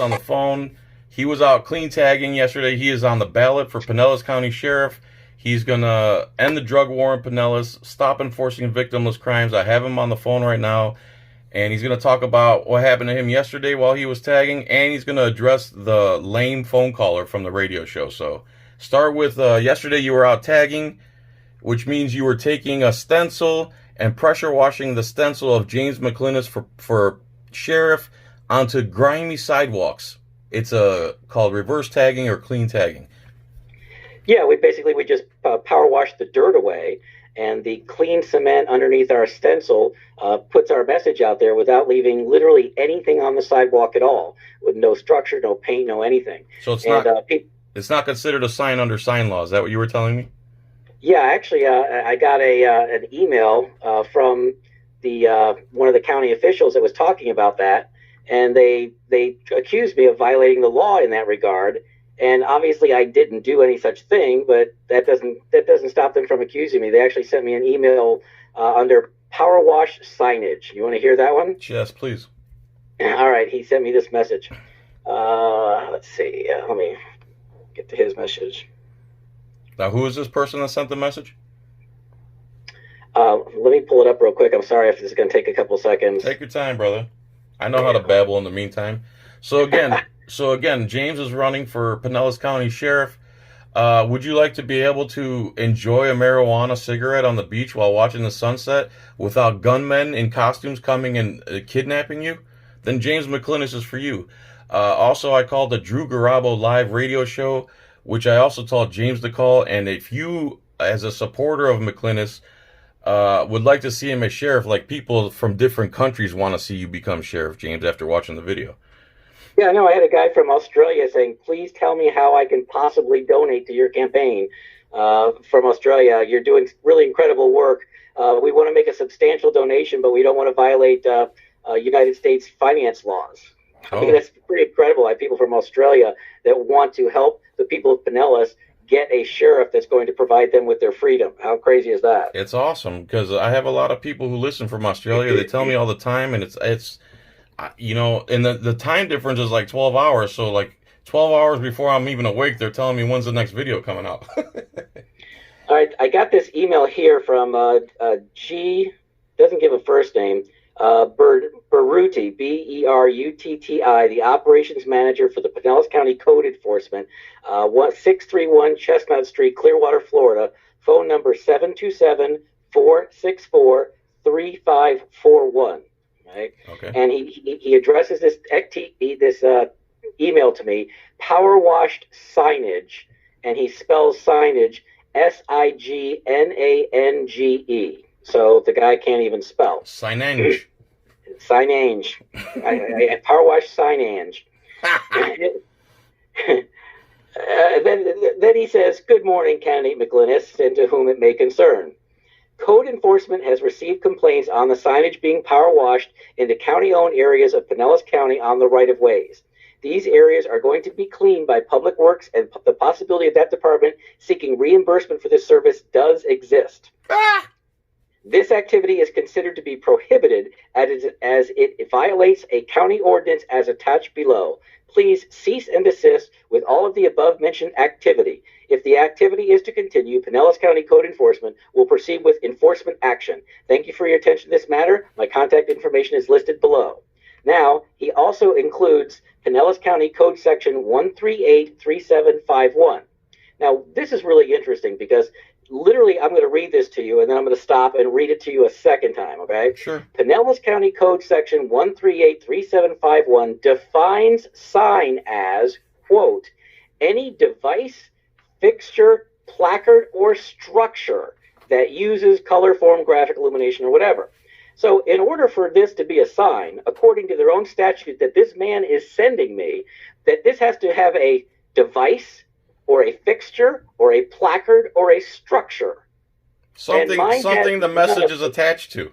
McLynas on the phone. He was out clean tagging yesterday. He is on the ballot for Pinellas County Sheriff. He's going to end the drug war in Pinellas, stop enforcing victimless crimes. I have him on the phone right now, and he's going to talk about what happened to him yesterday while he was tagging, and he's going to address the lame phone caller from the radio show. So start with yesterday you were out tagging, which means you were taking a stencil and pressure washing the stencil of James Mclynas for sheriff onto grimy sidewalks. It's called reverse tagging or clean tagging. Yeah, we just power wash the dirt away, and the clean cement underneath our stencil puts our message out there without leaving literally anything on the sidewalk at all, with no structure, no paint, no anything. So it's not considered a sign under sign law. Is that what you were telling me? Yeah, actually, I got an email from one of the county officials that was talking about that, and they accused me of violating the law in that regard. And obviously, I didn't do any such thing, but that doesn't stop them from accusing me. They actually sent me an email under power wash signage. You want to hear that one? Yes, please. All right, he sent me this message. Let's see. Let me get to his message. Now, who is this person that sent the message? Let me pull it up real quick. I'm sorry if this is going to take a couple seconds. Take your time, brother. I know how to babble in the meantime. So again, James is running for Pinellas County Sheriff. Would you like to be able to enjoy a marijuana cigarette on the beach while watching the sunset without gunmen in costumes coming and kidnapping you? Then James Mclynas is for you. Also, I called the Drew Garabo live radio show, which I also told James to call. And if you, as a supporter of Mclynas, would like to see him as sheriff, like people from different countries want to see you become sheriff, James, after watching the video. Yeah, no, I had a guy from Australia saying, please tell me how I can possibly donate to your campaign from Australia. You're doing really incredible work. We want to make a substantial donation, but we don't want to violate United States finance laws. I mean, that's pretty incredible. I have people from Australia that want to help the people of Pinellas get a sheriff that's going to provide them with their freedom. How crazy is that? It's awesome, because I have a lot of people who listen from Australia. They tell me all the time, and it's you know, and the time difference is like 12 hours. So like 12 hours before I'm even awake, they're telling me when's the next video coming out. All right, I got this email here from G, doesn't give a first name, Berutti, Berutti, the operations manager for the Pinellas County Code Enforcement, 631 Chestnut Street, Clearwater, Florida, phone number 727-464-3541. Right? Okay. And he addresses this email to me, power washed signage, and he spells signage Signange. So the guy can't even spell. Signange. Signange. I power washed signange. Then he says, good morning, candidate Mclynas, and to whom it may concern. Code enforcement has received complaints on the signage being power washed into county-owned areas of Pinellas County on the right-of-ways. These areas are going to be cleaned by Public Works, and the possibility of that department seeking reimbursement for this service does exist. This activity is considered to be prohibited as it violates a county ordinance as attached below. Please cease and desist with all of the above-mentioned activity. If the activity is to continue, Pinellas County Code Enforcement will proceed with enforcement action. Thank you for your attention to this matter. My contact information is listed below. Now, he also includes Pinellas County Code Section 1383751. Now, this is really interesting because literally I'm going to read this to you, and then I'm going to stop and read it to you a second time, okay? Sure. Pinellas County Code Section 1383751 defines sign as, quote, any device, fixture, placard, or structure that uses color, form, graphic, illumination, or whatever. So in order for this to be a sign, according to their own statute that this man is sending me, that this has to have a device or a fixture or a placard or a structure. Something the message is attached to.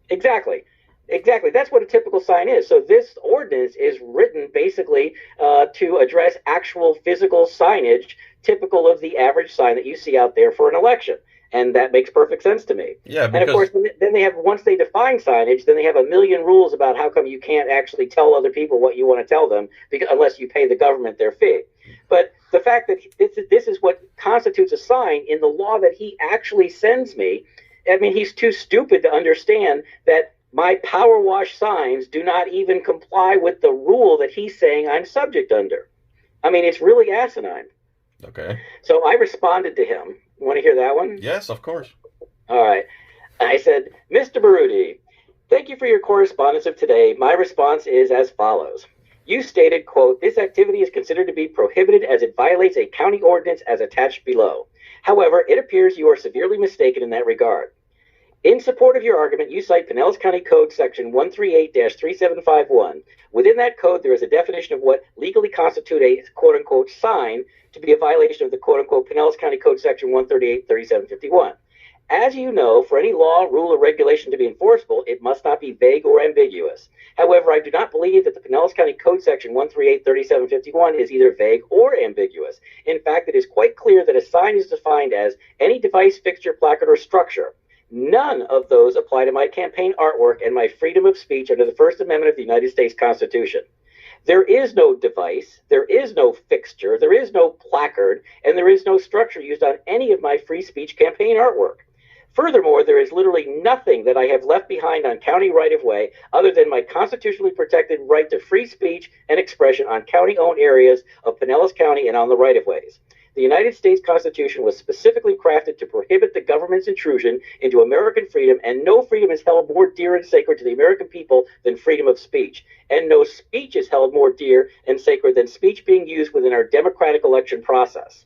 Exactly. Exactly. That's what a typical sign is. So this ordinance is written basically to address actual physical signage typical of the average sign that you see out there for an election. And that makes perfect sense to me. Yeah, And of course, because then they have, once they define signage, then they have a million rules about how come you can't actually tell other people what you want to tell them because, unless you pay the government their fee. But the fact that this is what constitutes a sign in the law that he actually sends me, I mean, he's too stupid to understand that my power wash signs do not even comply with the rule that he's saying I'm subject under. I mean, it's really asinine. okay. So I responded to him. Want to hear that one? Yes, of course. All right. I said, Mr. Baruti, thank you for your correspondence of today. My response is as follows. You stated, quote, this activity is considered to be prohibited as it violates a county ordinance as attached below. However, it appears you are severely mistaken in that regard. In support of your argument, you cite Pinellas County Code Section 138-3751. Within that code, there is a definition of what legally constitutes a quote-unquote sign to be a violation of the quote-unquote Pinellas County Code Section 138-3751. As you know, for any law, rule, or regulation to be enforceable, it must not be vague or ambiguous. However, I do not believe that the Pinellas County Code Section 138-3751 is either vague or ambiguous. In fact, it is quite clear that a sign is defined as any device, fixture, placard, or structure. None of those apply to my campaign artwork and my freedom of speech under the First Amendment of the United States Constitution. There is no device, there is no fixture, there is no placard, and there is no structure used on any of my free speech campaign artwork. Furthermore, there is literally nothing that I have left behind on county right-of-way other than my constitutionally protected right to free speech and expression on county-owned areas of Pinellas County and on the right-of-ways. The United States Constitution was specifically crafted to prohibit the government's intrusion into American freedom, and no freedom is held more dear and sacred to the American people than freedom of speech. And no speech is held more dear and sacred than speech being used within our democratic election process.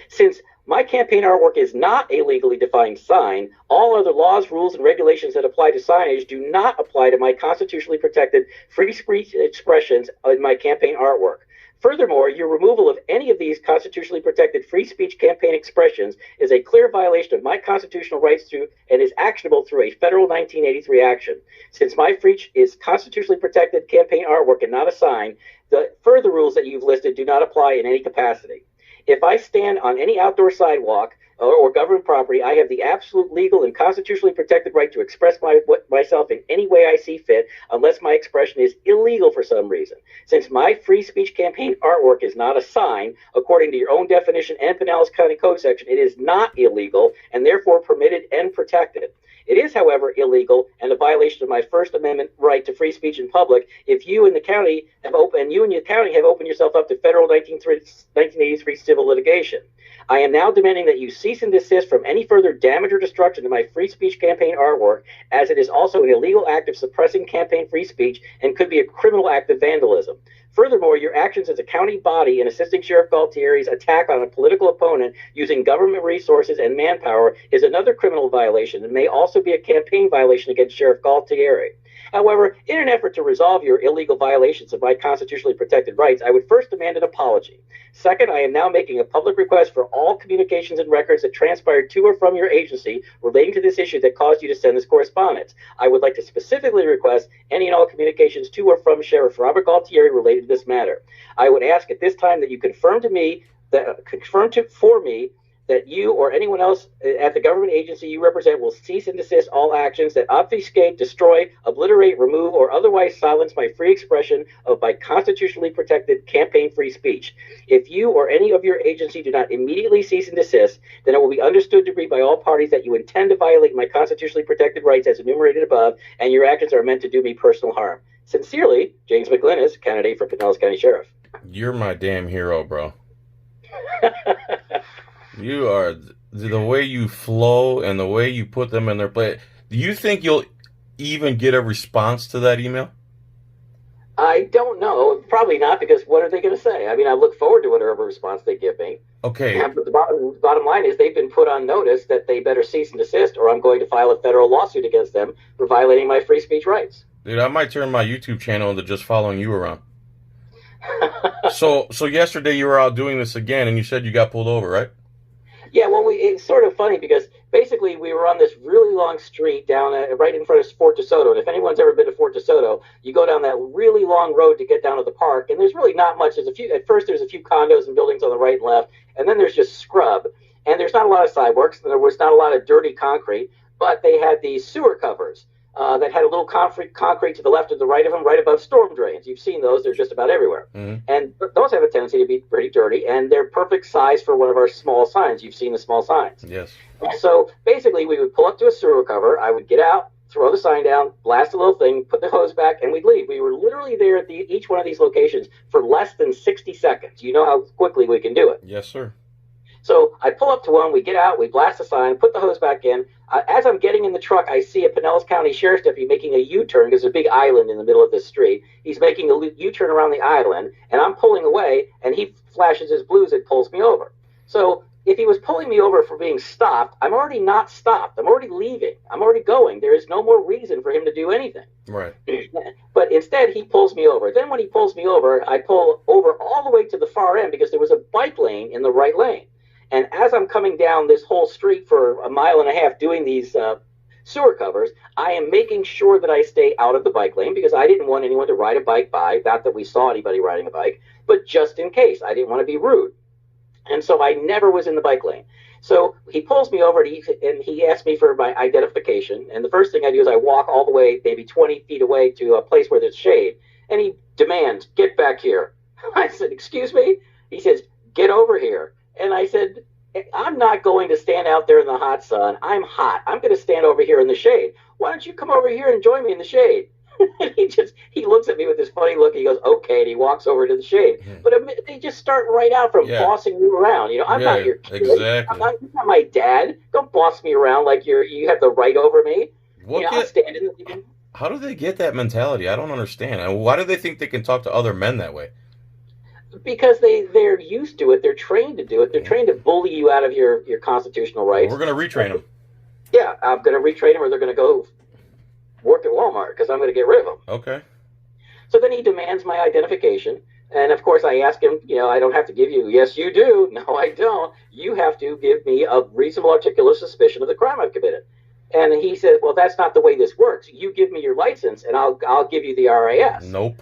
Since my campaign artwork is not a legally defined sign, all other laws, rules, and regulations that apply to signage do not apply to my constitutionally protected free speech expressions in my campaign artwork. Furthermore, your removal of any of these constitutionally protected free speech campaign expressions is a clear violation of my constitutional rights and is actionable through a federal 1983 action. Since my speech is constitutionally protected campaign artwork and not a sign, the further rules that you've listed do not apply in any capacity. If I stand on any outdoor sidewalk or government property, I have the absolute legal and constitutionally protected right to express myself in any way I see fit, unless my expression is illegal for some reason. Since my free speech campaign artwork is not a sign, according to your own definition and Pinellas County Code section, it is not illegal and therefore permitted and protected. It is, however, illegal and a violation of my First Amendment right to free speech in public if you and the county have opened yourself up to federal 1983 civil litigation. I am now demanding that you cease and desist from any further damage or destruction to my free speech campaign artwork, as it is also an illegal act of suppressing campaign free speech and could be a criminal act of vandalism. Furthermore, your actions as a county body in assisting Sheriff Galtieri's attack on a political opponent using government resources and manpower is another criminal violation and may also be a campaign violation against Sheriff Galtieri. However, in an effort to resolve your illegal violations of my constitutionally protected rights, I would first demand an apology. Second, I am now making a public request for all communications and records that transpired to or from your agency relating to this issue that caused you to send this correspondence. I would like to specifically request any and all communications to or from Sheriff Robert Galtieri related to this matter. I would ask at this time that you confirm for me that you or anyone else at the government agency you represent will cease and desist all actions that obfuscate, destroy, obliterate, remove, or otherwise silence my free expression of my constitutionally protected campaign free speech. If you or any of your agency do not immediately cease and desist, then it will be understood to be by all parties that you intend to violate my constitutionally protected rights as enumerated above, and your actions are meant to do me personal harm. Sincerely, James Mclynas, candidate for Pinellas County Sheriff. You're my damn hero, bro. You are, the way you flow and the way you put them in their place. Do you think you'll even get a response to that email? I don't know. Probably not, because what are they going to say? I mean, I look forward to whatever response they give me. Okay. Yeah, but the bottom line is they've been put on notice that they better cease and desist, or I'm going to file a federal lawsuit against them for violating my free speech rights. Dude, I might turn my YouTube channel into just following you around. So yesterday you were out doing this again, and you said you got pulled over, right? Yeah, well, it's sort of funny because basically we were on this really long street down right in front of Fort DeSoto. And if anyone's ever been to Fort DeSoto, you go down that really long road to get down to the park. And there's really not much. At first, there's a few condos and buildings on the right and left. And then there's just scrub. And there's not a lot of sidewalks. There was not a lot of dirty concrete. But they had these sewer covers that had a little concrete to the left and the right of them, right above storm drains. You've seen those. They're just about everywhere. Mm-hmm. And those have a tendency to be pretty dirty, and they're perfect size for one of our small signs. You've seen the small signs. Yes. So basically, we would pull up to a sewer cover. I would get out, throw the sign down, blast a little thing, put the hose back, and we'd leave. We were literally there at each one of these locations for less than 60 seconds. You know how quickly we can do it. Yes, sir. So I pull up to one, we get out, we blast the sign, put the hose back in. As I'm getting in the truck, I see a Pinellas County Sheriff's deputy making a U-turn. There's a big island in the middle of this street. He's making a U-turn around the island, and I'm pulling away, and he flashes his blues and pulls me over. So if he was pulling me over for being stopped, I'm already not stopped. I'm already leaving. I'm already going. There is no more reason for him to do anything. Right. But instead, he pulls me over. Then when he pulls me over, I pull over all the way to the far end because there was a bike lane in the right lane. And as I'm coming down this whole street for a mile and a half doing these sewer covers, I am making sure that I stay out of the bike lane because I didn't want anyone to ride a bike by. Not that we saw anybody riding a bike, but just in case. I didn't want to be rude. And so I never was in the bike lane. So he pulls me over and he asks me for my identification. And the first thing I do is I walk all the way, maybe 20 feet away to a place where there's shade. And he demands, "Get back here." I said, "Excuse me?" He says, "Get over here." And I said, "I'm not going to stand out there in the hot sun. I'm hot. I'm going to stand over here in the shade. Why don't you come over here and join me in the shade?" And he looks at me with this funny look. He goes, "Okay," and he walks over to the shade. Mm-hmm. But they just start right out from bossing you around. You know, I'm not your kid. Exactly. You're not my dad. Don't boss me around like you have the right over me. I'll stand in the... How do they get that mentality? I don't understand. And why do they think they can talk to other men that way? Because they're used to it. They're trained to do it. They're trained to bully you out of your constitutional rights. Well, we're going to retrain them. Yeah, I'm going to retrain them, or they're going to go work at Walmart because I'm going to get rid of them. Okay. So then he demands my identification. And, of course, I ask him, I don't have to give you. Yes, you do. No, I don't. You have to give me a reasonable articulate suspicion of the crime I've committed. And he said, "Well, that's not the way this works. You give me your license, and I'll give you the RAS." Nope.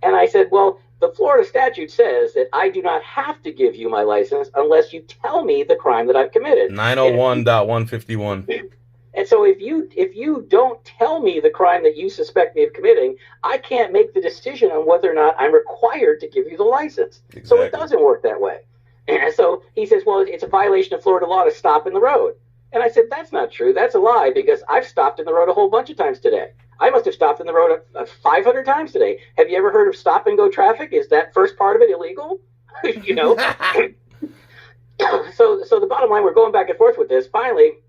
And I said, "Well, the Florida statute says that I do not have to give you my license unless you tell me the crime that I've committed." 901.151. And so if you don't tell me the crime that you suspect me of committing, I can't make the decision on whether or not I'm required to give you the license. Exactly. So it doesn't work that way. And so he says, "Well, it's a violation of Florida law to stop in the road." And I said, "That's not true. That's a lie because I've stopped in the road a whole bunch of times today. I must have stopped in the road 500 times today. Have you ever heard of stop and go traffic? Is that first part of it illegal?" So the bottom line, we're going back and forth with this. Finally,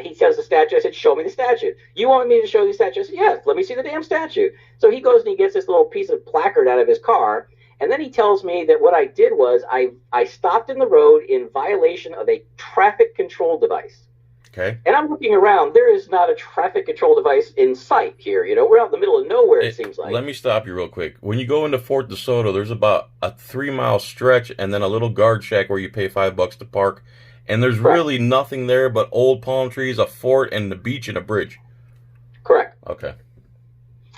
he says the statute. I said, "Show me the statute." "You want me to show you the statute?" I said, "Yes, let me see the damn statute." So he goes and he gets this little piece of placard out of his car. And then he tells me that what I did was I stopped in the road in violation of a traffic control device. Okay. And I'm looking around. There is not a traffic control device in sight here. We're out in the middle of nowhere, it seems like. Let me stop you real quick. When you go into Fort DeSoto, there's about a 3-mile stretch and then a little guard shack where you pay $5 to park. And there's really nothing there but old palm trees, a fort, and the beach and a bridge. Correct. Okay.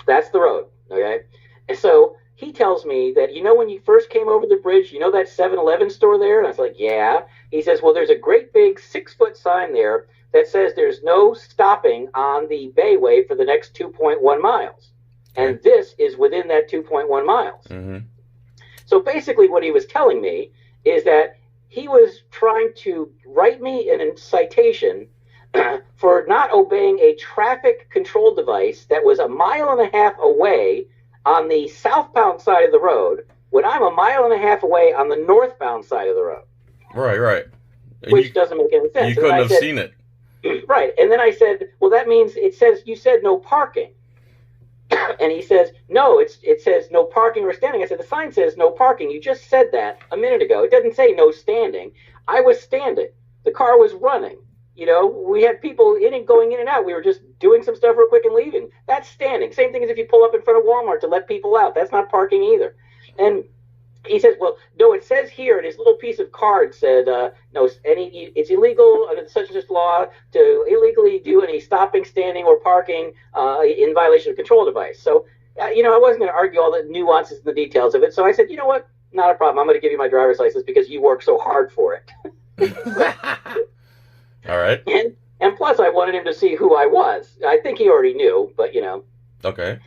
That's the road. Okay. And so he tells me that, when you first came over the bridge, that 7-Eleven store there? And I was like, "Yeah." He says, "Well, there's a great big 6-foot sign there that says there's no stopping on the Bayway for the next 2.1 miles. And this is within that 2.1 miles. Mm-hmm. So basically what he was telling me is that he was trying to write me a citation for not obeying a traffic control device that was 1.5 miles away on the southbound side of the road when I'm 1.5 miles away on the northbound side of the road. Right. Which doesn't make any sense. You couldn't have seen it. Right. And then I said, "Well, that means you said no parking." And he says, "No, it says no parking or standing." I said, "The sign says no parking. You just said that a minute ago. It doesn't say no standing. I was standing. The car was running. We had people going in and out. We were just doing some stuff real quick and leaving. That's standing. Same thing as if you pull up in front of Walmart to let people out. That's not parking either." And He says, well, no, it says here, and his little piece of card said, no, it's illegal under such and such law to illegally do any stopping, standing, or parking in violation of control device. So, I wasn't going to argue all the nuances and the details of it. So I said, you know what? Not a problem. I'm going to give you my driver's license because you work so hard for it. All right. And plus, I wanted him to see who I was. I think he already knew, but Okay.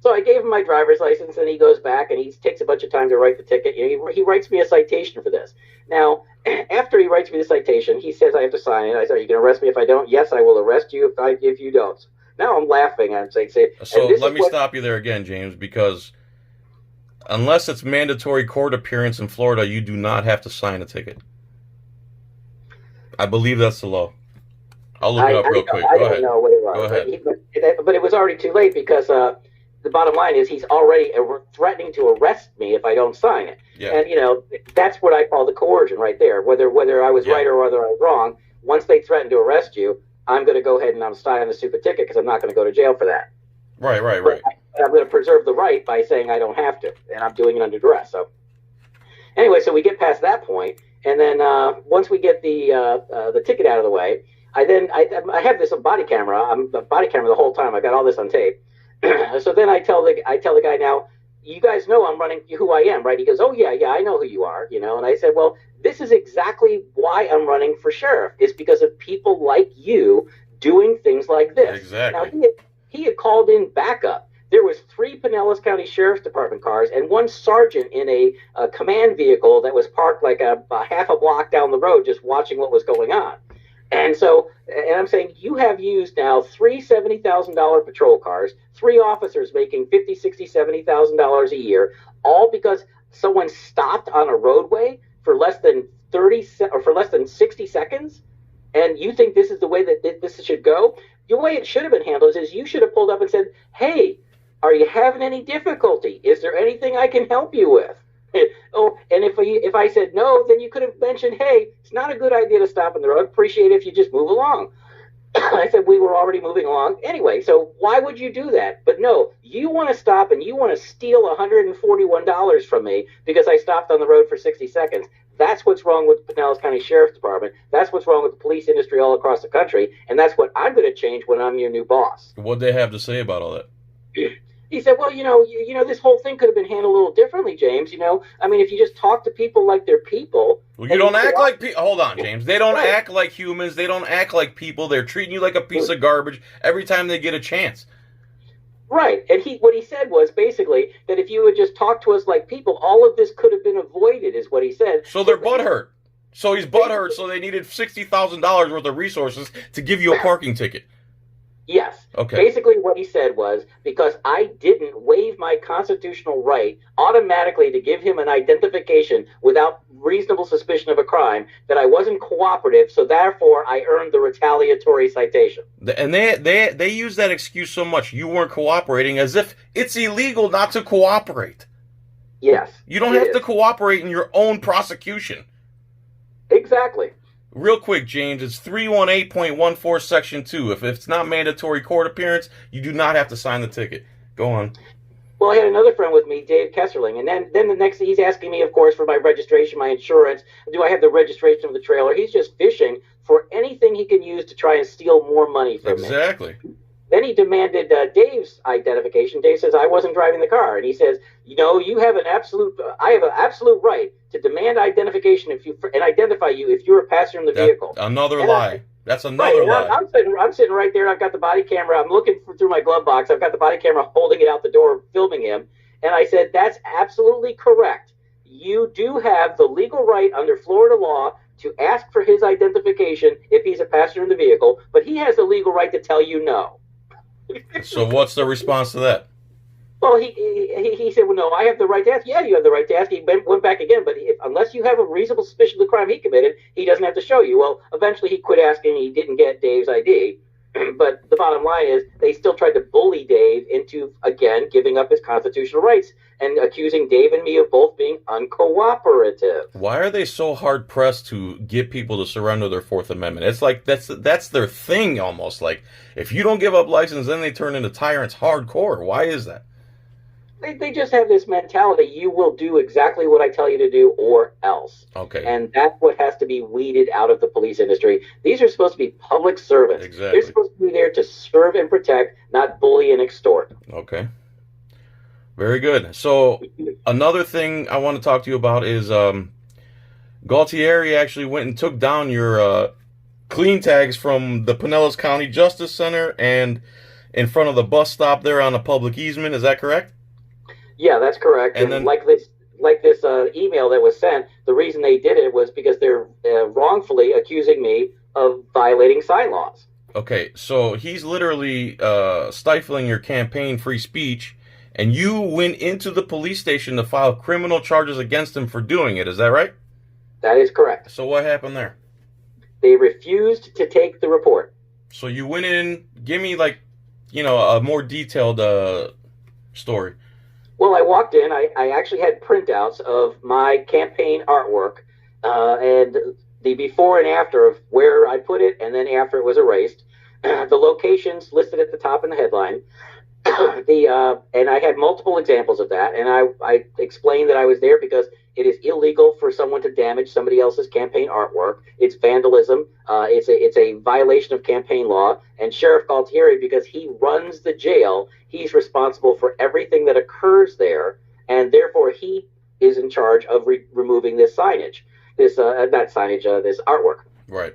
So I gave him my driver's license, and he goes back, and he takes a bunch of time to write the ticket. He writes me a citation for this. Now, after he writes me the citation, he says I have to sign it. I said, are you going to arrest me if I don't? Yes, I will arrest you if you don't. Now I'm laughing. I'm saying, so let me stop you there again, James, because unless it's mandatory court appearance in Florida, you do not have to sign a ticket. I believe that's the law. I'll look it up real quick. I don't know what it was. Go ahead. But it was already too late because the bottom line is he's already threatening to arrest me if I don't sign it. Yeah. And, that's what I call the coercion right there. Whether I was right or whether I was wrong, once they threaten to arrest you, I'm going to go ahead and I'm signing the stupid ticket because I'm not going to go to jail for that. Right. I'm going to preserve the right by saying I don't have to, and I'm doing it under duress. So anyway, so we get past that point, and then once we get the ticket out of the way, I have this body camera. I'm a body camera the whole time. I got all this on tape. So then I tell the guy, now, you guys know I'm running who I am, right? He goes, oh yeah, I know who you are, And I said, well, this is exactly why I'm running for sheriff. It's because of people like you doing things like this. Exactly. Now, he had called in backup. There was 3 Pinellas County Sheriff's Department cars and 1 sergeant in a command vehicle that was parked like a half a block down the road just watching what was going on. And so, and I'm saying, you have used now 3 $70,000 patrol cars, 3 officers making $50,000, $60,000, $70,000 a year, all because someone stopped on a roadway for less than 60 seconds. And you think this is the way that this should go? The way it should have been handled is you should have pulled up and said, hey, are you having any difficulty? Is there anything I can help you with? Oh, and if I said no, then you could have mentioned, hey, it's not a good idea to stop on the road. Appreciate it if you just move along. I said we were already moving along. Anyway, so why would you do that? But no, you want to stop and you want to steal $141 from me because I stopped on the road for 60 seconds. That's what's wrong with the Pinellas County Sheriff's Department. That's what's wrong with the police industry all across the country. And that's what I'm going to change when I'm your new boss. What'd they have to say about all that? He said, well, this whole thing could have been handled a little differently, James. I mean, if you just talk to people like they're people. Well, you don't act like people. Hold on, James. They don't act like humans. They don't act like people. They're treating you like a piece of garbage every time they get a chance. Right. And what he said was basically that if you would just talk to us like people, all of this could have been avoided, is what he said. So they're butthurt. So he's butthurt, so they needed $60,000 worth of resources to give you a parking ticket. Yes. Okay. Basically what he said was, because I didn't waive my constitutional right automatically to give him an identification without reasonable suspicion of a crime, that I wasn't cooperative, so therefore I earned the retaliatory citation. And they use that excuse so much. You weren't cooperating, as if it's illegal not to cooperate. Yes. You don't have to cooperate in your own prosecution. Exactly. Real quick, James, it's 318.14 Section 2. If it's not mandatory court appearance, you do not have to sign the ticket. Go on. Well, I had another friend with me, Dave Kesserling, and then the next, he's asking me, of course, for my registration, my insurance. Do I have the registration of the trailer? He's just fishing for anything he can use to try and steal more money from me. Exactly. Then he demanded Dave's identification. Dave says, I wasn't driving the car. And he says, I have an absolute right to demand identification and identify you if you're a passenger in the vehicle. Another lie. That's another lie. I'm sitting right there. I've got the body camera. I'm looking through my glove box. I've got the body camera holding it out the door, filming him. And I said, that's absolutely correct. You do have the legal right under Florida law to ask for his identification if he's a passenger in the vehicle, but he has the legal right to tell you no. So what's the response to that? Well, he said, well, no, I have the right to ask. Yeah, you have the right to ask. He went back again, but unless you have a reasonable suspicion of the crime he committed, he doesn't have to show you. Well, eventually he quit asking. He didn't get Dave's ID. But the bottom line is they still tried to bully Dave into, again, giving up his constitutional rights and accusing Dave and me of both being uncooperative. Why are they so hard-pressed to get people to surrender their Fourth Amendment? It's like that's their thing almost. Like, if you don't give up license, then they turn into tyrants hardcore. Why is that? They just have this mentality, you will do exactly what I tell you to do or else. Okay. And that's what has to be weeded out of the police industry. These are supposed to be public servants. Exactly. They're supposed to be there to serve and protect, not bully and extort. Okay. Very good. So another thing I want to talk to you about is Galtieri actually went and took down your clean tags from the Pinellas County Justice Center and in front of the bus stop there on a public easement. Is that correct? Yeah, that's correct. And then, like this email that was sent, the reason they did it was because they're wrongfully accusing me of violating sign laws. Okay, so he's literally stifling your campaign free speech, and you went into the police station to file criminal charges against him for doing it. Is that right? That is correct. So what happened there? They refused to take the report. So you went in, give me a more detailed story. Well, I walked in. I actually had printouts of my campaign artwork and the before and after of where I put it, and then after it was erased. The locations listed at the top in the headline. And I had multiple examples of that, and I explained that I was there because it is illegal for someone to damage somebody else's campaign artwork. It's vandalism. It's a violation of campaign law. And Sheriff Galtieri, because he runs the jail, he's responsible for everything that occurs there, and therefore he is in charge of removing this signage, this artwork. Right.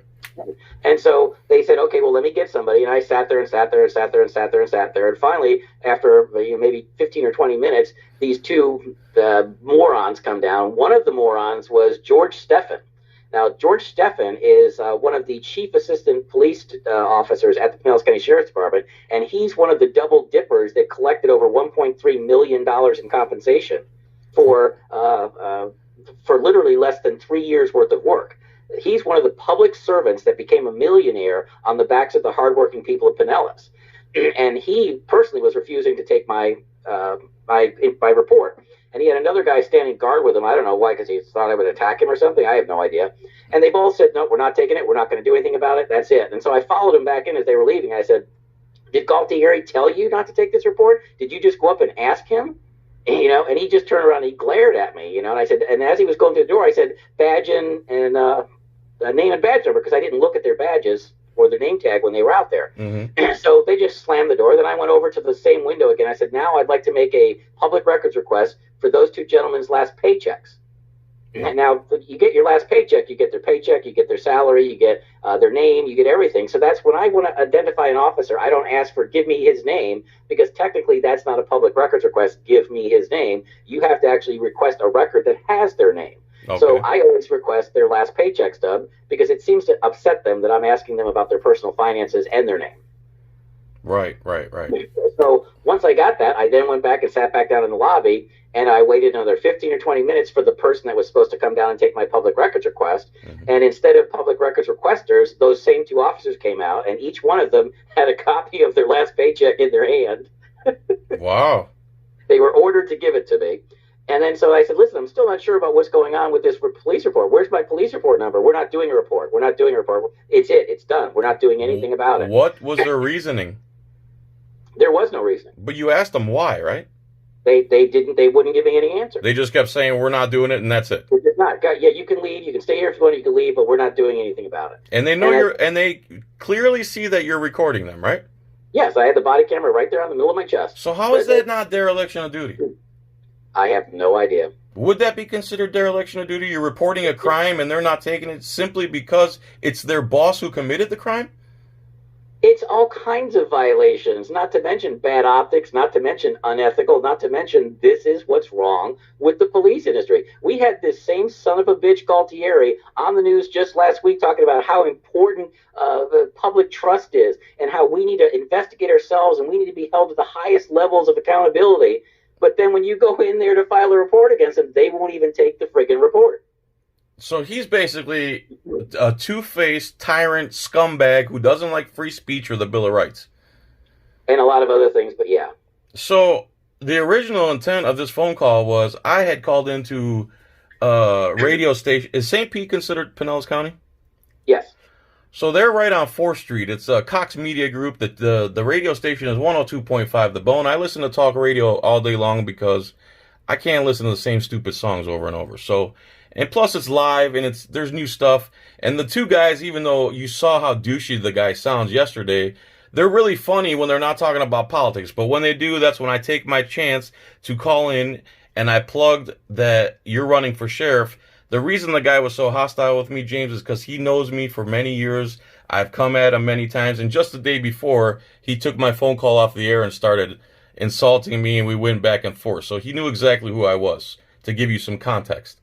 And so they said, okay, well, let me get somebody. And I sat there and sat there and sat there and sat there and sat there. And finally, after maybe 15 or 20 minutes, these two morons come down. One of the morons was George Steffen. Now, George Steffen is one of the chief assistant police officers at the Pinellas County Sheriff's Department, and he's one of the double dippers that collected over $1.3 million in compensation for literally less than 3 years worth of work. He's one of the public servants that became a millionaire on the backs of the hardworking people of Pinellas. And he personally was refusing to take my report. And he had another guy standing guard with him. I don't know why, because he thought I would attack him or something. I have no idea. And they both said, no, we're not taking it. We're not going to do anything about it. That's it. And so I followed him back in as they were leaving. I said, did Galtieri tell you not to take this report? Did you just go up and ask him? And he just turned around and he glared at me, and I said, and as he was going through the door, I said, badge and name and badge number, because I didn't look at their badges or their name tag when they were out there. Mm-hmm. So they just slammed the door. Then I went over to the same window again. I said, now I'd like to make a public records request for those two gentlemen's last paychecks. And now you get your last paycheck, you get their paycheck, you get their salary, you get their name, you get everything. So that's when I want to identify an officer. I don't ask for give me his name, because technically that's not a public records request, give me his name. You have to actually request a record that has their name. Okay. So I always request their last paycheck stub, because it seems to upset them that I'm asking them about their personal finances and their name. Right. So once I got that, I then went back and sat back down in the lobby, and I waited another 15 or 20 minutes for the person that was supposed to come down and take my public records request. Mm-hmm. And instead of public records requesters, those same two officers came out, and each one of them had a copy of their last paycheck in their hand. Wow. They were ordered to give it to me. And then so I said, listen, I'm still not sure about what's going on with this police report. Where's my police report number? We're not doing a report. It's it. It's done. We're not doing anything about it. What was their reasoning? There was no reasoning. But you asked them why, right? They wouldn't give me any answer. They just kept saying, we're not doing it, and that's it. We're just not. Yeah, you can leave. You can stay here if you want. You can leave, but we're not doing anything about it. And they know and they clearly see that you're recording them, right? Yes, I had the body camera right there on the middle of my chest. So how is that not dereliction of duty? I have no idea. Would that be considered dereliction of duty? You're reporting a crime and they're not taking it simply because it's their boss who committed the crime? It's all kinds of violations, not to mention bad optics, not to mention unethical, not to mention this is what's wrong with the police industry. We had this same son of a bitch Galtieri on the news just last week talking about how important the public trust is and how we need to investigate ourselves and we need to be held to the highest levels of accountability. But then when you go in there to file a report against them, they won't even take the friggin' report. So he's basically a two-faced tyrant scumbag who doesn't like free speech or the Bill of Rights. And a lot of other things, but yeah. So the original intent of this phone call was I had called into a radio station. Is St. Pete considered Pinellas County? Yes. So they're right on 4th Street. It's a Cox Media Group. That the radio station is 102.5 The Bone. I listen to talk radio all day long because I can't listen to the same stupid songs over and over. So, and plus it's live and there's new stuff. And the two guys, even though you saw how douchey the guy sounds yesterday, they're really funny when they're not talking about politics. But when they do, that's when I take my chance to call in, and I plugged that you're running for sheriff. The reason the guy was so hostile with me, James, is because he knows me for many years. I've come at him many times. And just the day before, he took my phone call off the air and started insulting me, and we went back and forth. So he knew exactly who I was, to give you some context.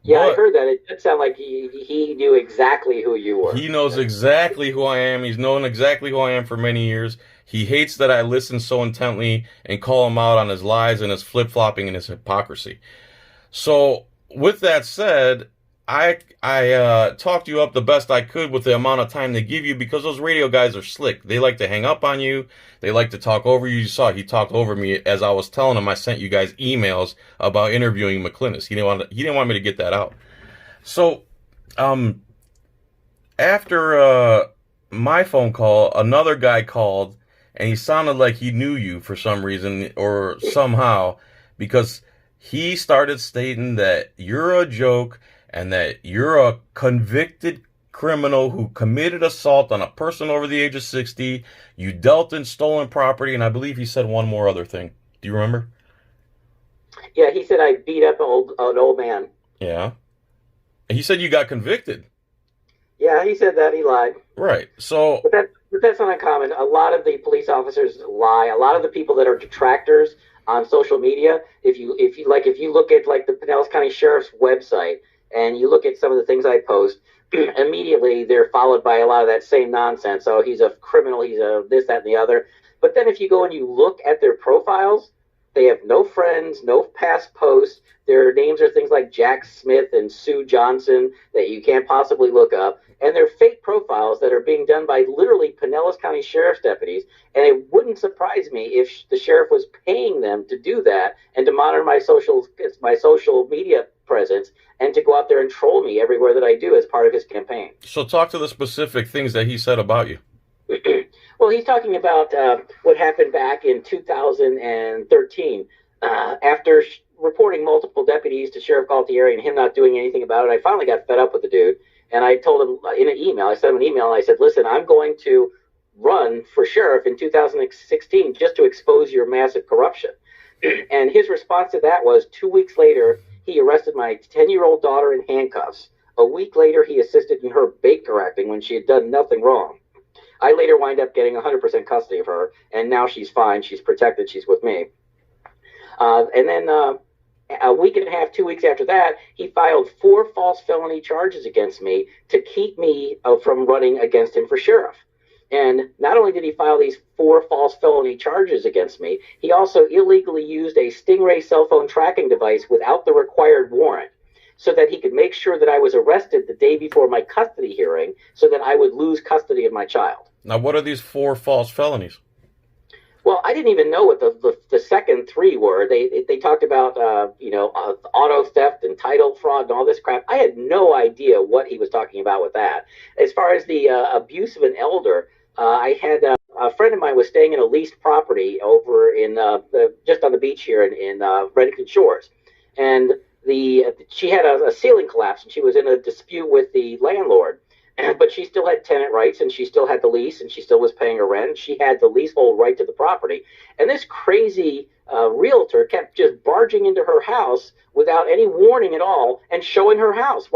Yeah, I heard that. It did sound like he knew exactly who you were. He knows exactly who I am. He's known exactly who I am for many years. He hates that I listen so intently and call him out on his lies and his flip-flopping and his hypocrisy. So, with that said, I talked you up the best I could with the amount of time they give you, because those radio guys are slick. They like to hang up on you. They like to talk over you. You saw he talked over me as I was telling him I sent you guys emails about interviewing Mclynas. He didn't want me to get that out. So, after my phone call, another guy called, and he sounded like he knew you for some reason or somehow, because he started stating that you're a joke and that you're a convicted criminal who committed assault on a person over the age of 60. You dealt in stolen property, and I believe he said one more other thing. Do you remember? Yeah, he said I beat up an old man. Yeah. He said you got convicted. Yeah, he said that. He lied. Right. So, but that's not uncommon. A lot of the police officers lie. A lot of the people that are detractors on social media, if you look at like the Pinellas County Sheriff's website and you look at some of the things I post, immediately they're followed by a lot of that same nonsense. Oh, he's a criminal, he's a this, that, and the other. But then if you go and you look at their profiles, they have no friends, no past posts. Their names are things like Jack Smith and Sue Johnson that you can't possibly look up. And they're fake profiles that are being done by literally Pinellas County Sheriff's deputies. And it wouldn't surprise me if the sheriff was paying them to do that and to monitor my social media presence and to go out there and troll me everywhere that I do as part of his campaign. So talk to the specific things that he said about you. Well, he's talking about what happened back in 2013. After reporting multiple deputies to Sheriff Galtieri and him not doing anything about it, I finally got fed up with the dude. And I told him in an email, I sent him an email, and I said, listen, I'm going to run for sheriff in 2016 just to expose your massive corruption. And his response to that was 2 weeks later, he arrested my 10-year-old daughter in handcuffs. A week later, he assisted in her Baker acting when she had done nothing wrong. I later wind up getting 100% custody of her, and now she's fine. She's protected. She's with me. And then a week and a half, 2 weeks after that, he filed 4 false felony charges against me to keep me from running against him for sheriff. And not only did he file these 4 false felony charges against me, he also illegally used a Stingray cell phone tracking device without the required warrant, so that he could make sure that I was arrested the day before my custody hearing so that I would lose custody of my child. Now, what are these 4 false felonies? Well, I didn't even know what the second 3 were. They talked about, auto theft and title fraud and all this crap. I had no idea what he was talking about with that. As far as the abuse of an elder, I had a friend of mine was staying in a leased property over in just on the beach here in Redington Shores. And she had a ceiling collapse, and she was in a dispute with the landlord. But she still had tenant rights, and she still had the lease, and she still was paying her rent. She had the leasehold right to the property. And this crazy realtor kept just barging into her house without any warning at all and showing her house.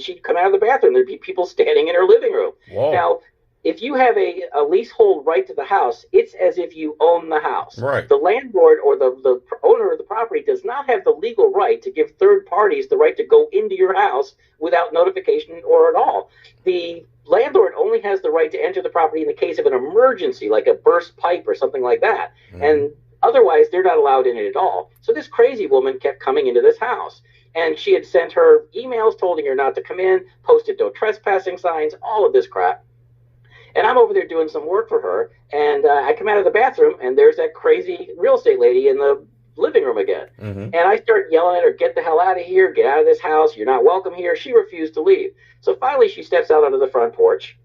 She'd come out of the bathroom. There'd be people standing in her living room. Whoa. Now, if you have a leasehold right to the house, it's as if you own the house. Right. The landlord or the owner of the property does not have the legal right to give third parties the right to go into your house without notification or at all. The landlord only has the right to enter the property in the case of an emergency, like a burst pipe or something like that. And otherwise, they're not allowed in it at all. So this crazy woman kept coming into this house. And she had sent her emails telling her not to come in, posted no trespassing signs, all of this crap. And I'm over there doing some work for her, and I come out of the bathroom, and there's that crazy real estate lady in the living room again. Mm-hmm. And I start yelling at her, get the hell out of here, get out of this house, you're not welcome here. She refused to leave. So finally she steps out onto the front porch,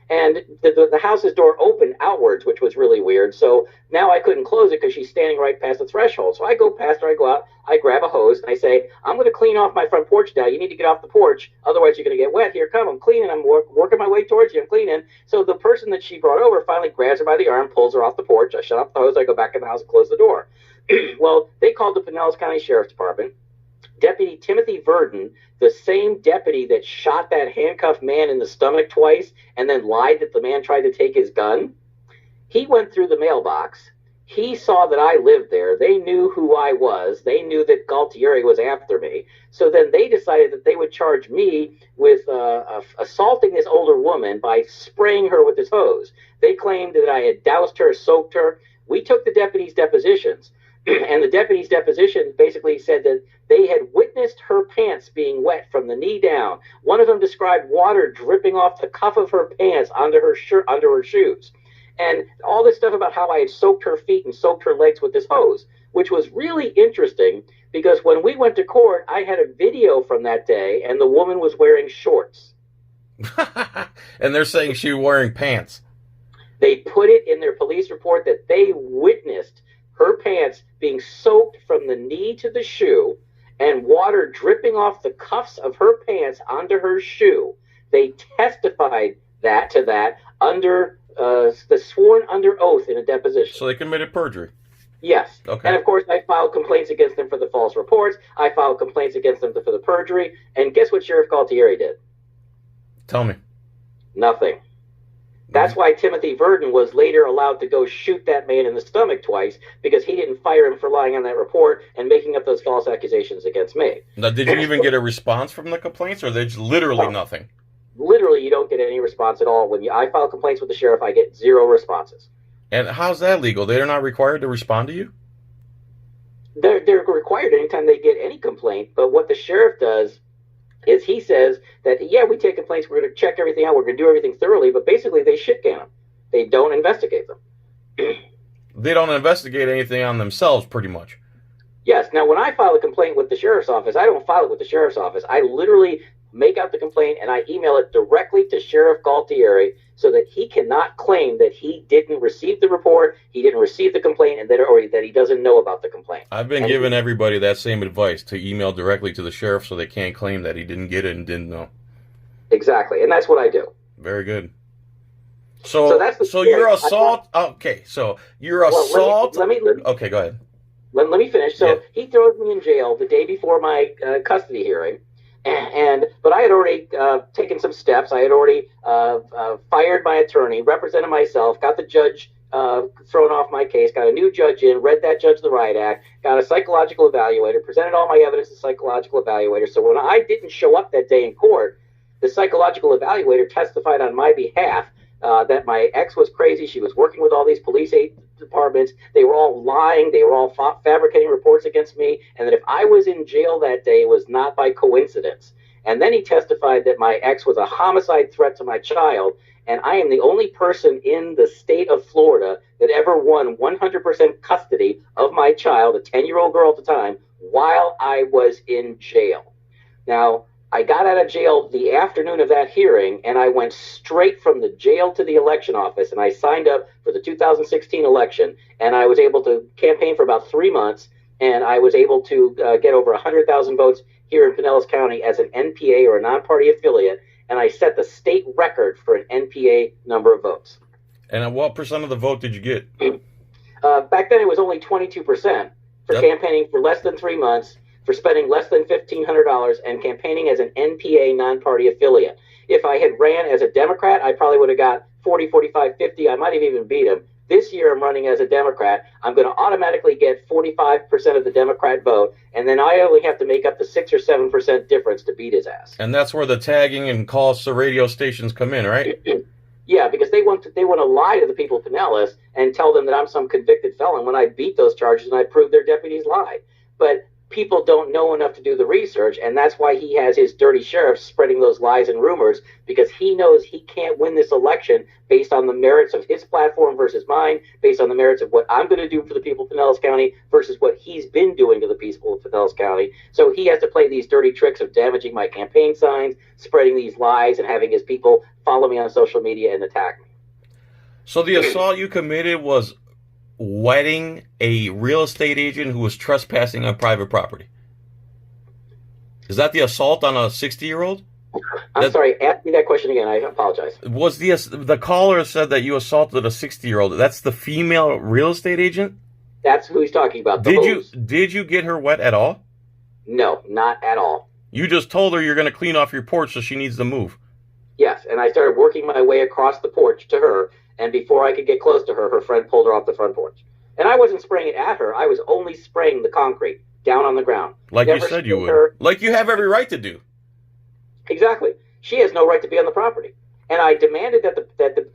and the house's door opened outwards, which was really weird. So now I couldn't close it because she's standing right past the threshold. So I go past her, I go out, I grab a hose, and I say, I'm going to clean off my front porch now. You need to get off the porch, otherwise you're going to get wet. Here, come, I'm cleaning, I'm working my way towards you, I'm cleaning. So the person that she brought over finally grabs her by the arm, pulls her off the porch. I shut off the hose, I go back in the house and close the door. Well, they called the Pinellas County Sheriff's Department. Deputy Timothy Verdon, the same deputy that shot that handcuffed man in the stomach twice and then lied that the man tried to take his gun, he went through the mailbox. He saw that I lived there. They knew who I was. They knew that Galtieri was after me. So then they decided that they would charge me with assaulting this older woman by spraying her with his hose. They claimed that I had doused her, soaked her. We took the deputy's depositions. And the deputy's deposition basically said that they had witnessed her pants being wet from the knee down. One of them described water dripping off the cuff of her pants onto her shoes. And all this stuff about how I had soaked her feet and soaked her legs with this hose, which was really interesting because when we went to court, I had a video from that day, and the woman was wearing shorts. And they're saying she was wearing pants. They put it in their police report that they witnessed her pants being soaked from the knee to the shoe and water dripping off the cuffs of her pants onto her shoe. They testified to that under the sworn under oath in a deposition. So they committed perjury. Yes. Okay. And of course, I filed complaints against them for the false reports. I filed complaints against them for the perjury. And guess what Sheriff Galtieri did? Tell me. Nothing. That's why Timothy Verdon was later allowed to go shoot that man in the stomach twice, because he didn't fire him for lying on that report and making up those false accusations against me. Now, did you even get a response from the complaints, or there's literally nothing? Literally, you don't get any response at all. When I file complaints with the sheriff, I get 0 responses. And how's that legal? They're not required to respond to you? They're required anytime they get any complaint, but what the sheriff does is he says that, yeah, we take complaints, we're going to check everything out, we're going to do everything thoroughly, but basically they shit can them. They don't investigate them. They don't investigate anything on themselves, pretty much. Yes. Now, when I file a complaint with the sheriff's office, I don't file it with the sheriff's office. I literally make out the complaint and I email it directly to Sheriff Galtieri so that he cannot claim that he didn't receive the report, he didn't receive the complaint, and that he doesn't know about the complaint. I've been giving everybody that same advice, to email directly to the sheriff so they can't claim that he didn't get it and didn't know. Exactly, and that's what I do. Very good. So you're assault. Okay, so you're assault. Okay, go ahead. Let me finish. So he throws me in jail the day before my custody hearing. But I had already taken some steps. I had already fired my attorney, represented myself, got the judge thrown off my case, got a new judge in, read that Judge the Riot Act, got a psychological evaluator, presented all my evidence to the psychological evaluator. So when I didn't show up that day in court, the psychological evaluator testified on my behalf that my ex was crazy. She was working with all these police departments. They were all lying. They were all fabricating reports against me. And that if I was in jail that day, it was not by coincidence. And then he testified that my ex was a homicide threat to my child. And I am the only person in the state of Florida that ever won 100% custody of my child, a 10-year-old girl at the time, while I was in jail. Now, I got out of jail the afternoon of that hearing, and I went straight from the jail to the election office, and I signed up for the 2016 election, and I was able to campaign for about 3 months, and I was able to get over 100,000 votes here in Pinellas County as an NPA, or a non-party affiliate, and I set the state record for an NPA number of votes. And what percent of the vote did you get? Back then, it was only 22% for campaigning for less than 3 months, for spending less than $1,500 and campaigning as an NPA non-party affiliate. If I had ran as a Democrat, I probably would have got 40, 45, 50. I might have even beat him. This year I'm running as a Democrat. I'm going to automatically get 45% of the Democrat vote, and then I only have to make up the 6 or 7% difference to beat his ass. And that's where the tagging and calls to radio stations come in, right? Yeah, because they want to lie to the people of Pinellas and tell them that I'm some convicted felon when I beat those charges and I prove their deputies lied. But people don't know enough to do the research, and that's why he has his dirty sheriff spreading those lies and rumors, because he knows he can't win this election based on the merits of his platform versus mine, based on the merits of what I'm going to do for the people of Pinellas County versus what he's been doing to the people of Pinellas County. So he has to play these dirty tricks of damaging my campaign signs, spreading these lies, and having his people follow me on social media and attack me. So the assault you committed was wetting a real estate agent who was trespassing on private property. Is that the assault on a 60-year-old? I'm sorry, ask me that question again. I apologize. Was the caller said that you assaulted a 60-year-old? That's the female real estate agent? That's who he's talking about. Did you get her wet at all? No, not at all. You just told her you're going to clean off your porch, so she needs to move. Yes, and I started working my way across the porch to her, and before I could get close to her, her friend pulled her off the front porch. And I wasn't spraying it at her. I was only spraying the concrete down on the ground. Like you said you would. Like you have every right to do. Exactly. She has no right to be on the property. And I demanded that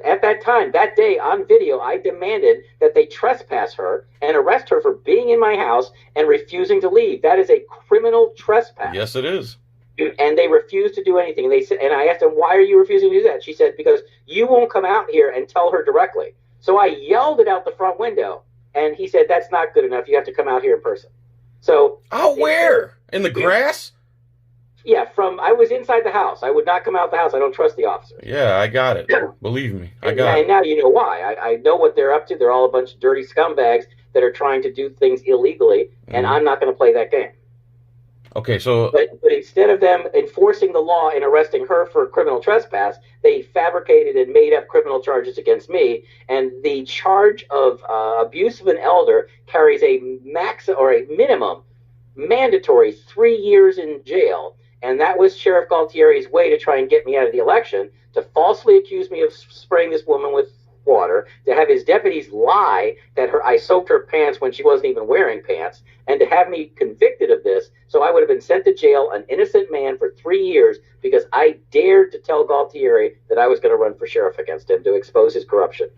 at that time, that day on video, I demanded that they trespass her and arrest her for being in my house and refusing to leave. That is a criminal trespass. Yes, it is. And they refused to do anything. And they said, and I asked them, why are you refusing to do that? She said, because you won't come out here and tell her directly. So I yelled it out the front window, and he said, that's not good enough. You have to come out here in person. So out where? In the grass? Yeah, I was inside the house. I would not come out the house. I don't trust the officers. Yeah, I got it. Believe me, I got it. And now you know why. I know what they're up to. They're all a bunch of dirty scumbags that are trying to do things illegally, and I'm not going to play that game. Okay, so... But instead of them enforcing the law and arresting her for criminal trespass, they fabricated and made up criminal charges against me, and the charge of abuse of an elder carries a minimum mandatory 3 years in jail, and that was Sheriff Galtieri's way to try and get me out of the election, to falsely accuse me of spraying this woman with water, to have his deputies lie that I soaked her pants when she wasn't even wearing pants, and to have me convicted of this, so I would have been sent to jail, an innocent man, for 3 years because I dared to tell Galtieri that I was going to run for sheriff against him to expose his corruption.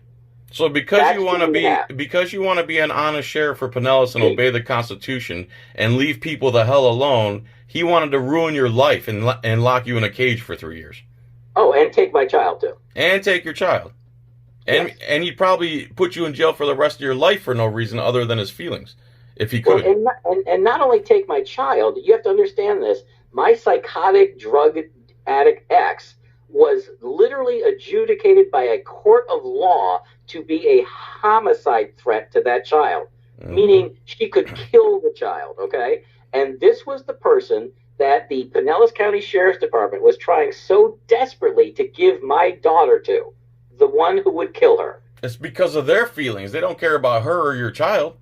So because you want to be an honest sheriff for Pinellas and obey the Constitution and leave people the hell alone, he wanted to ruin your life and lock you in a cage for 3 years. Oh, and take my child too. And take your child. And yes. And he'd probably put you in jail for the rest of your life for no reason other than his feelings, if he could. Well, and not only take my child, you have to understand this. My psychotic drug addict ex was literally adjudicated by a court of law to be a homicide threat to that child, meaning she could kill the child, okay? And this was the person that the Pinellas County Sheriff's Department was trying so desperately to give my daughter to, the one who would kill her. It's because of their feelings. They don't care about her or your child.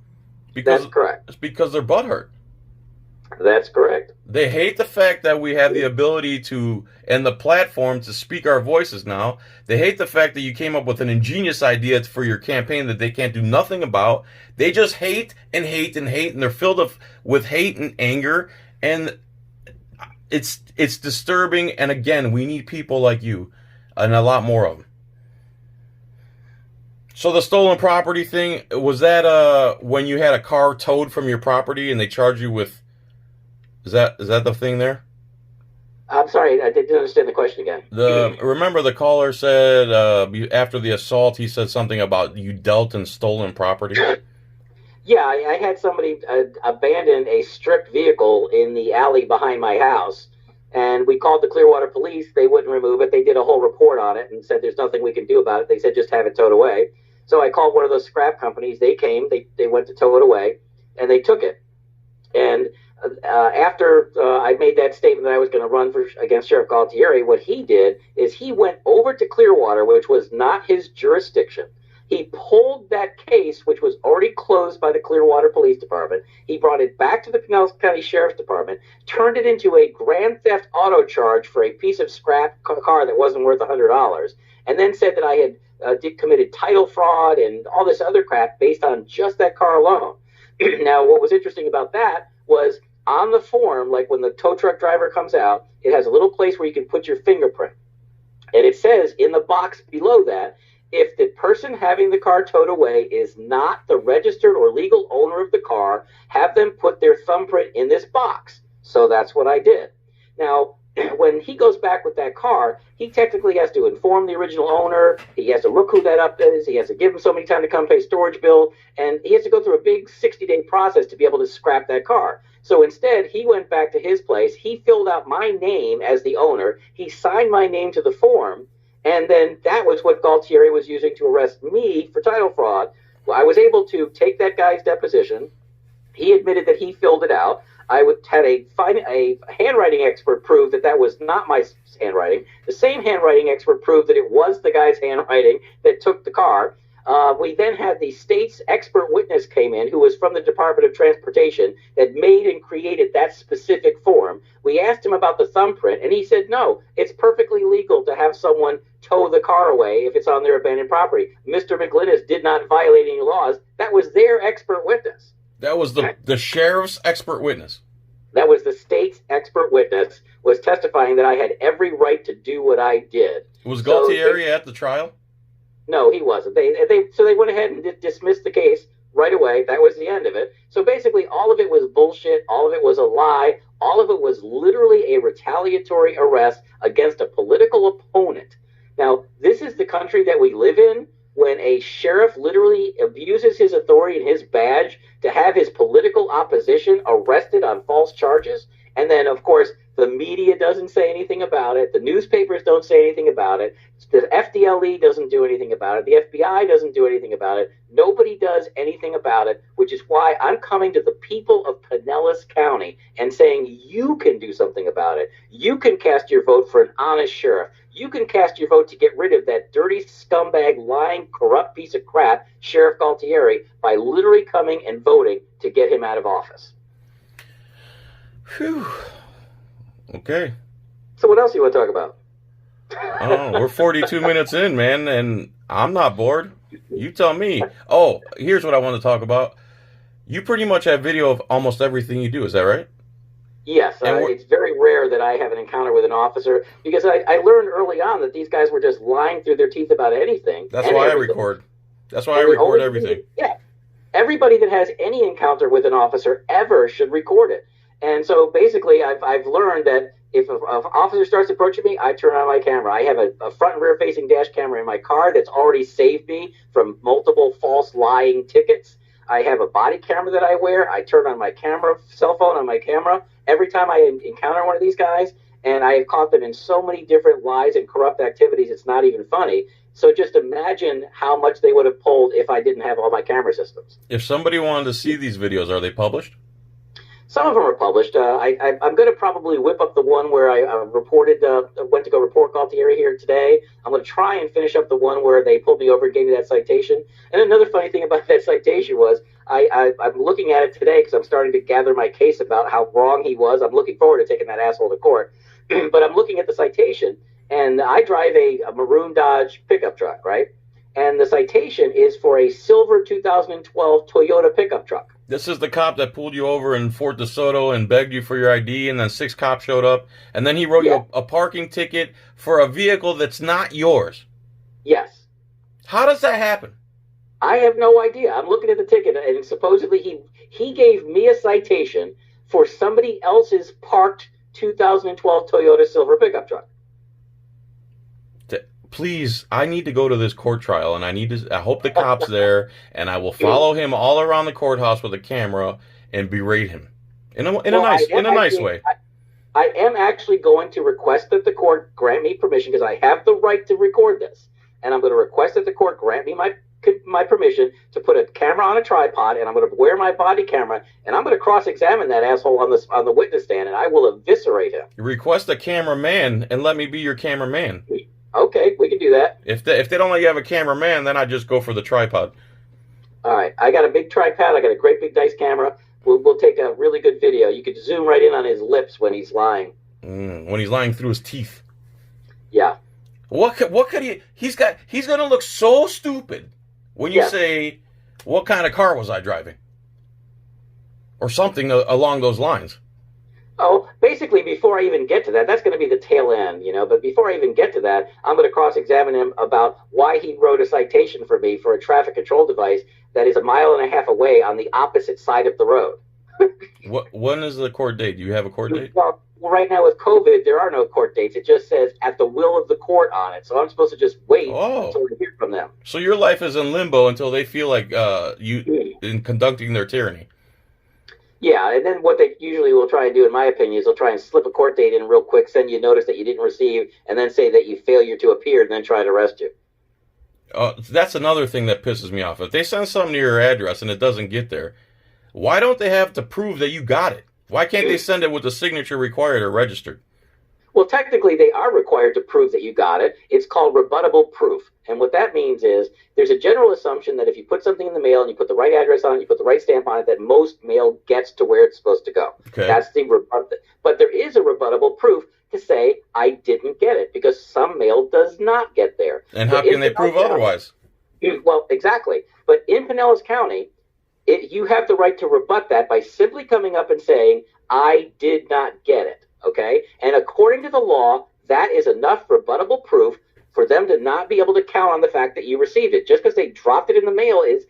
That's correct. It's because they're butthurt. That's correct. They hate the fact that we have the ability to, and the platform to speak our voices now. They hate the fact that you came up with an ingenious idea for your campaign that they can't do nothing about. They just hate and hate and hate, and they're filled with hate and anger, and it's disturbing. And again, we need people like you, and a lot more of them. So the stolen property thing, was that when you had a car towed from your property and they charged you with... Is that the thing there? I'm sorry, I didn't understand the question again. Remember the caller said after the assault, he said something about you dealt in stolen property? Yeah, I had somebody abandon a stripped vehicle in the alley behind my house, and we called the Clearwater police. They wouldn't remove it. They did a whole report on it and said there's nothing we can do about it. They said just have it towed away. So I called one of those scrap companies. They came, they went to tow it away, and they took it. And after I made that statement that I was going to run against Sheriff Galtieri, what he did is he went over to Clearwater, which was not his jurisdiction. He pulled that case, which was already closed by the Clearwater Police Department. He brought it back to the Pinellas County Sheriff's Department, turned it into a grand theft auto charge for a piece of scrap car that wasn't worth $100, and then said that I had committed title fraud and all this other crap based on just that car alone. Now, what was interesting about that was on the form, like when the tow truck driver comes out, it has a little place where you can put your fingerprint. And it says in the box below that, if the person having the car towed away is not the registered or legal owner of the car, have them put their thumbprint in this box. So that's what I did. Now, when he goes back with that car, he technically has to inform the original owner. He has to look who that up is. He has to give him so many time to come pay storage bill. And he has to go through a big 60-day process to be able to scrap that car. So instead, he went back to his place. He filled out my name as the owner. He signed my name to the form. And then that was what Galtieri was using to arrest me for title fraud. Well, I was able to take that guy's deposition. He admitted that he filled it out. I had a handwriting expert prove that was not my handwriting. The same handwriting expert proved that it was the guy's handwriting that took the car. We then had the state's expert witness came in, who was from the Department of Transportation, that made and created that specific form. We asked him about the thumbprint, and he said, no, it's perfectly legal to have someone tow the car away if it's on their abandoned property. Mr. Mclynas did not violate any laws. That was their expert witness. That was the sheriff's expert witness. That was the state's expert witness, was testifying that I had every right to do what I did. Was Galtieri at the trial? No, he wasn't. So they went ahead and dismissed the case right away. That was the end of it. So basically, all of it was bullshit. All of it was a lie. All of it was literally a retaliatory arrest against a political opponent. Now, this is the country that we live in, when a sheriff literally abuses his authority and his badge to have his political opposition arrested on false charges. And then, of course, the media doesn't say anything about it. The newspapers don't say anything about it. The FDLE doesn't do anything about it. The FBI doesn't do anything about it. Nobody does anything about it, which is why I'm coming to the people of Pinellas County and saying you can do something about it. You can cast your vote for an honest sheriff. You can cast your vote to get rid of that dirty scumbag, lying, corrupt piece of crap, Sheriff Galtieri, by literally coming and voting to get him out of office. Whew. Okay. So what else do you want to talk about? Oh, we're 42 minutes in, man, and I'm not bored. You tell me. Oh, here's what I want to talk about. You pretty much have video of almost everything you do. Is that right? Yes, it's very rare that I have an encounter with an officer, because I learned early on that these guys were just lying through their teeth about anything. That's why I record. That's why I record everything. Yeah. Everybody that has any encounter with an officer ever should record it. And so basically, I've learned that if an officer starts approaching me, I turn on my camera. I have a front and rear facing dash camera in my car that's already saved me from multiple false lying tickets. I have a body camera that I wear. I turn on my camera, cell phone on my camera, every time I encounter one of these guys, and I have caught them in so many different lies and corrupt activities, it's not even funny. So just imagine how much they would have pulled if I didn't have all my camera systems. If somebody wanted to see these videos, are they published? Some of them are published. I'm going to probably whip up the one where I went to go report Galtieri here today. I'm going to try and finish up the one where they pulled me over and gave me that citation. And another funny thing about that citation was I'm looking at it today because I'm starting to gather my case about how wrong he was. I'm looking forward to taking that asshole to court. But I'm looking at the citation, and I drive a maroon Dodge pickup truck, right? And the citation is for a silver 2012 Toyota pickup truck. This is the cop that pulled you over in Fort DeSoto and begged you for your ID, and then 6 cops showed up, and then he wrote you a parking ticket for a vehicle that's not yours. Yes. How does that happen? I have no idea. I'm looking at the ticket, and supposedly he gave me a citation for somebody else's parked 2012 Toyota silver pickup truck. Please, I need to go to this court trial, and I hope the cop's there, and I will follow him all around the courthouse with a camera and berate him in a nice way. I am actually going to request that the court grant me permission, because I have the right to record this, and I'm going to request that the court grant me my permission to put a camera on a tripod, and I'm going to wear my body camera, and I'm going to cross-examine that asshole on the witness stand, and I will eviscerate him. Request a cameraman and let me be your cameraman. Okay, we can do that. If they don't let you have a cameraman, then I just go for the tripod. All right, I got a big tripod. I got a great big nice camera. We'll take a really good video. You could zoom right in on his lips when he's lying. When he's lying through his teeth. Yeah. What could he? He's gonna look so stupid when you say, "What kind of car was I driving?" or something along those lines. Oh, basically, before I even get to that, that's going to be the tail end, you know. But before I even get to that, I'm going to cross-examine him about why he wrote a citation for me for a traffic control device that is a mile and a half away on the opposite side of the road. When is the court date? Do you have a court date? Well, right now with COVID, there are no court dates. It just says at the will of the court on it. So I'm supposed to just wait until I hear from them. So your life is in limbo until they feel like you in conducting their tyranny. Yeah, and then what they usually will try and do, in my opinion, is they'll try and slip a court date in real quick, send you a notice that you didn't receive, and then say that you failure to appear, and then try to arrest you. That's another thing that pisses me off. If they send something to your address and it doesn't get there, why don't they have to prove that you got it? Why can't they send it with the signature required or registered? Well, technically, they are required to prove that you got it. It's called rebuttable proof. And what that means is there's a general assumption that if you put something in the mail and you put the right address on it, you put the right stamp on it, that most mail gets to where it's supposed to go. Okay. That's the but there is a rebuttable proof to say I didn't get it, because some mail does not get there. And how can they prove otherwise? Well, exactly. But in Pinellas County, you have the right to rebut that by simply coming up and saying, I did not get it. Okay? And according to the law, that is enough rebuttable proof for them to not be able to count on the fact that you received it. Just because they dropped it in the mail is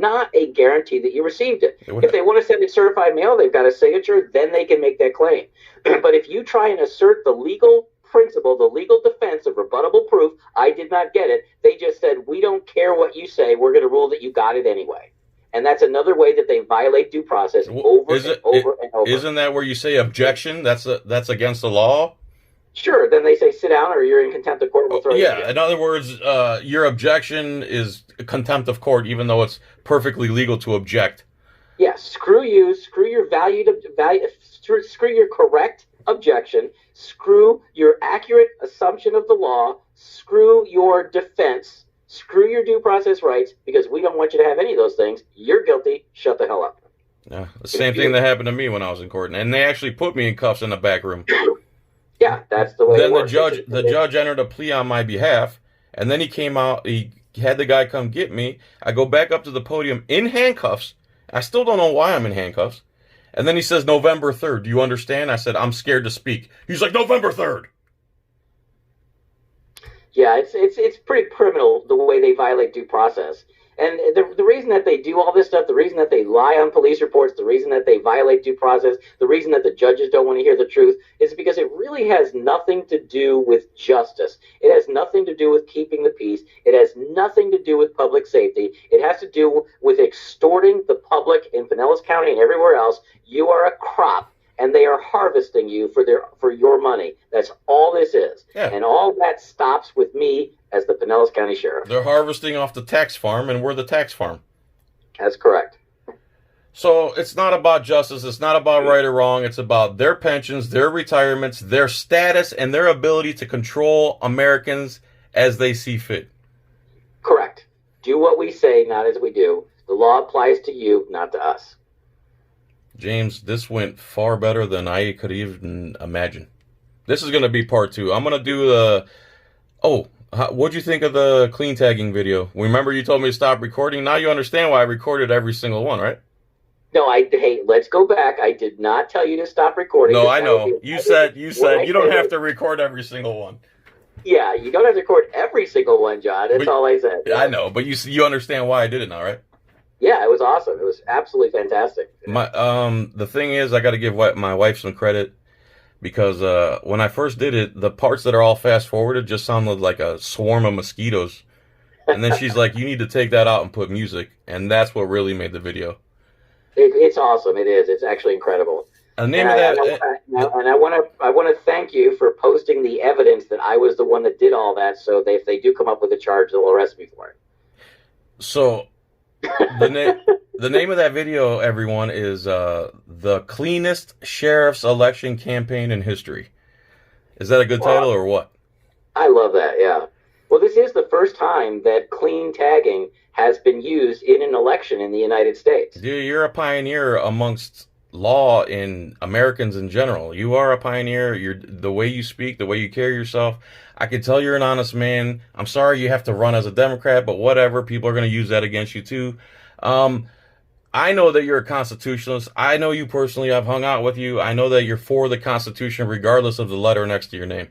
not a guarantee that you received it. If they want to send it certified mail, they've got a signature, then they can make that claim. But if you try and assert the legal principle, the legal defense of rebuttable proof, I did not get it, they just said, we don't care what you say, we're going to rule that you got it anyway. And that's another way that they violate due process over and over. Isn't that where you say objection? That's against the law? Sure. Then they say sit down or you're in contempt of court. We'll throw you in. In other words, your objection is contempt of court, even though it's perfectly legal to object. Yeah. Screw you. Screw your screw your correct objection. Screw your accurate assumption of the law. Screw your defense. Screw your due process rights, because we don't want you to have any of those things. You're guilty. Shut the hell up. Yeah, the same thing that happened to me when I was in court, and they actually put me in cuffs in the back room. Yeah, that's the way. Then the judge entered a plea on my behalf, and then he came out. He had the guy come get me. I go back up to the podium in handcuffs. I still don't know why I'm in handcuffs. And then he says, November 3rd. Do you understand? I said, I'm scared to speak. He's like, November 3rd. Yeah, it's pretty criminal the way they violate due process. And the reason that they do all this stuff, the reason that they lie on police reports, the reason that they violate due process, the reason that the judges don't want to hear the truth is because it really has nothing to do with justice. It has nothing to do with keeping the peace. It has nothing to do with public safety. It has to do with extorting the public in Pinellas County and everywhere else. You are a crop, and they are harvesting you for your money. That's all this is. Yeah. And all that stops with me as the Pinellas County Sheriff. They're harvesting off the tax farm, and we're the tax farm. That's correct. So it's not about justice. It's not about right or wrong. It's about their pensions, their retirements, their status, and their ability to control Americans as they see fit. Correct. Do what we say, not as we do. The law applies to you, not to us. James, this went far better than I could even imagine. This is going to be part 2. I'm going to do the... what'd you think of the clean tagging video? Remember you told me to stop recording? Now you understand why I recorded every single one, right? No, hey, let's go back. I did not tell you to stop recording. No, I know. You said you don't have to record every single one. Yeah, you don't have to record every single one, John. That's all I said. I know, but you understand why I did it now, right? Yeah, it was awesome. It was absolutely fantastic. The thing is, I got to give my wife some credit, because when I first did it, the parts that are all fast forwarded just sounded like a swarm of mosquitoes. And then she's like, you need to take that out and put music. And that's what really made the video. It's awesome. It is. It's actually incredible. And I want to thank you for posting the evidence that I was the one that did all that. So if they do come up with a charge, they'll arrest me for it. So the name of that video, everyone, is the cleanest sheriff's election campaign in history. Is that a good title or what? I love that. Yeah. Well, this is the first time that clean tagging has been used in an election in the United States. Dude, you're a pioneer amongst law in Americans in general. You are a pioneer. The way you speak, the way you carry yourself. I can tell you're an honest man. I'm sorry you have to run as a Democrat, but whatever. People are going to use that against you too. I know that you're a constitutionalist. I know you personally. I've hung out with you. I know that you're for the Constitution regardless of the letter next to your name.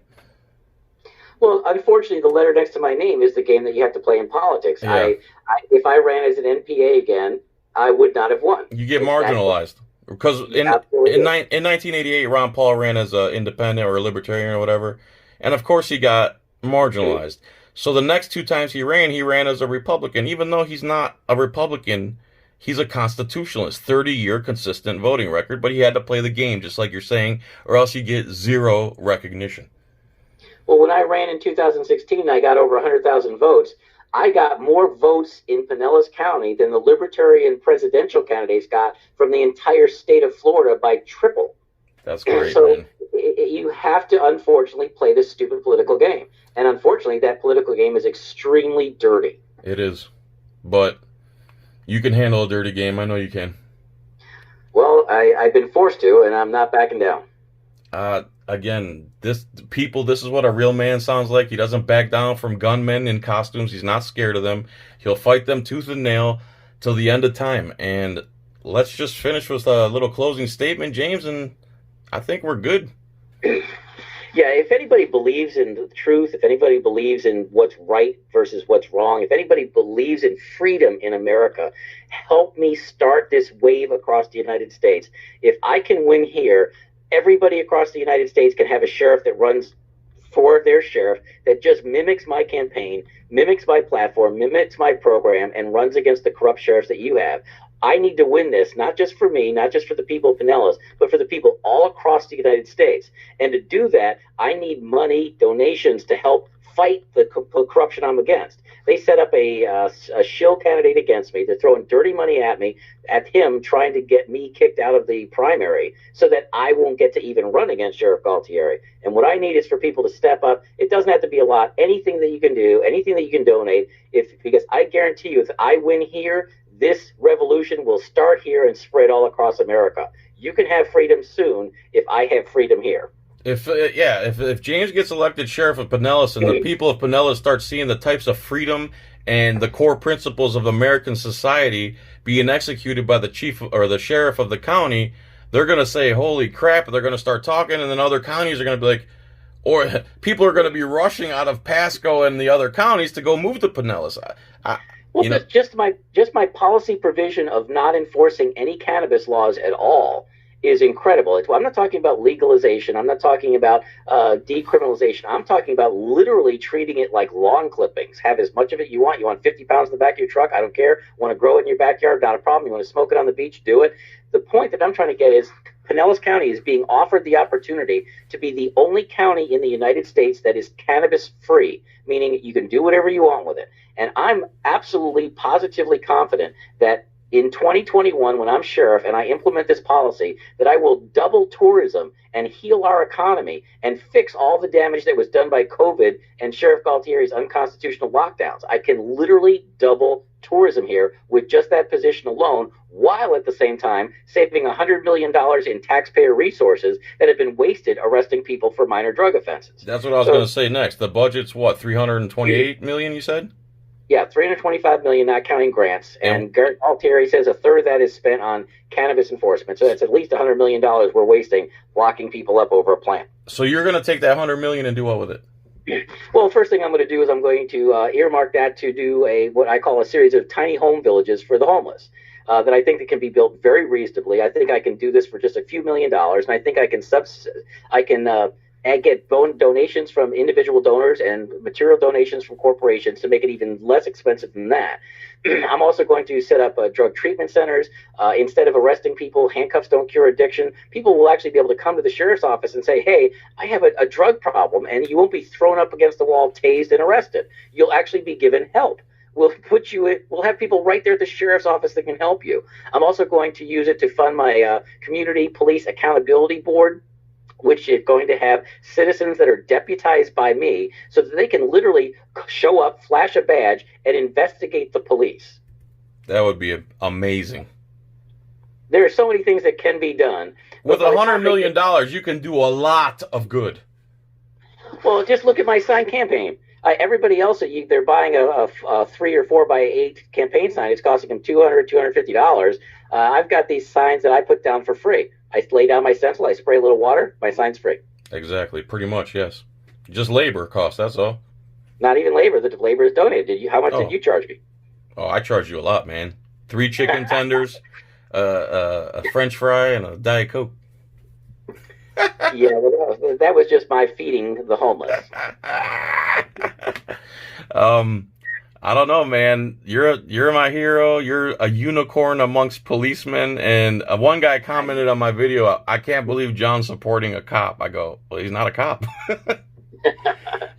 Well, unfortunately, the letter next to my name is the game that you have to play in politics. Yeah. If I ran as an NPA again, I would not have won. You get marginalized. Because in 1988, Ron Paul ran as an independent or a libertarian or whatever. And of course he got marginalized. So the next two times he ran as a Republican. Even though he's not a Republican, he's a constitutionalist. 30-year consistent voting record. But he had to play the game, just like you're saying, or else you get zero recognition. Well, when I ran in 2016, I got over 100,000 votes. I got more votes in Pinellas County than the Libertarian presidential candidates got from the entire state of Florida by triple. That's great, so man. You have to, unfortunately, play this stupid political game. And unfortunately, that political game is extremely dirty. It is. But you can handle a dirty game. I know you can. Well, I've been forced to, and I'm not backing down. Again, this is what a real man sounds like. He doesn't back down from gunmen in costumes. He's not scared of them. He'll fight them tooth and nail till the end of time. And let's just finish with a little closing statement, James, and I think we're good. Yeah, if anybody believes in the truth, if anybody believes in what's right versus what's wrong, if anybody believes in freedom in America, help me start this wave across the United States. If I can win here, everybody across the United States can have a sheriff that runs for their sheriff that just mimics my campaign, mimics my platform, mimics my program, and runs against the corrupt sheriffs that you have. I need to win this, not just for me, not just for the people of Pinellas, but for the people all across the United States. And to do that, I need money, donations to help fight the corruption I'm against. They set up a shill candidate against me. They're throwing dirty money at me, at him, trying to get me kicked out of the primary so that I won't get to even run against Sheriff Galtieri. And what I need is for people to step up. It doesn't have to be a lot. Anything that you can do, anything that you can donate, because I guarantee you, if I win here, this revolution will start here and spread all across America. You can have freedom soon if I have freedom here. If James gets elected sheriff of Pinellas and the people of Pinellas start seeing the types of freedom and the core principles of American society being executed by the chief or the sheriff of the county, they're going to say, holy crap, they're going to start talking, and then other counties are going to be like, or people are going to be rushing out of Pasco and the other counties to go move to Pinellas. Just my policy provision of not enforcing any cannabis laws at all is incredible. I'm not talking about legalization. I'm not talking about decriminalization. I'm talking about literally treating it like lawn clippings. Have as much of it you want. You want 50 pounds in the back of your truck? I don't care. Want to grow it in your backyard? Not a problem. You want to smoke it on the beach? Do it. The point that I'm trying to get is Pinellas County is being offered the opportunity to be the only county in the United States that is cannabis free, meaning you can do whatever you want with it. And I'm absolutely positively confident that in 2021, when I'm sheriff and I implement this policy, that I will double tourism and heal our economy and fix all the damage that was done by COVID and Sheriff Galtieri's unconstitutional lockdowns. I can literally double tourism here with just that position alone, while at the same time saving $100 million in taxpayer resources that have been wasted arresting people for minor drug offenses. That's what I was going to say next. The budget's what, $328 million, you said? Yeah, $325 million, not counting grants. And Garrett Galtieri says a third of that is spent on cannabis enforcement. So that's at least $100 million we're wasting locking people up over a plant. So you're going to take that $100 million and do what with it? Well, first thing I'm going to do is I'm going to earmark that to do what I call a series of tiny home villages for the homeless. That I think that can be built very reasonably. I think I can do this for just a few $1 million, and I think I can get donations from individual donors and material donations from corporations to make it even less expensive than that. I'm also going to set up drug treatment centers. Instead of arresting people, handcuffs don't cure addiction. People will actually be able to come to the sheriff's office and say, hey, I have a drug problem, and you won't be thrown up against the wall, tased, and arrested. You'll actually be given help. We'll have people right there at the sheriff's office that can help you. I'm also going to use it to fund my community police accountability board, which is going to have citizens that are deputized by me so that they can literally show up, flash a badge, and investigate the police. That would be amazing. There are so many things that can be done. With $100 million, you can do a lot of good. Well, just look at my sign campaign. Everybody else, they're buying a 3 or 4 by 8 campaign sign. It's costing them $200, $250. I've got these signs that I put down for free. I lay down my stencil, I spray a little water, my sign's free. Exactly, pretty much, yes. Just labor cost, that's all. Not even labor. The labor is donated. How much did you charge me? Oh, I charge you a lot, man. 3 chicken tenders, a French fry, and a Diet Coke. Yeah, well, that was just my feeding the homeless. I don't know, man. You're my hero. You're a unicorn amongst policemen. And one guy commented on my video, "I can't believe John's supporting a cop." I go, "Well, he's not a cop."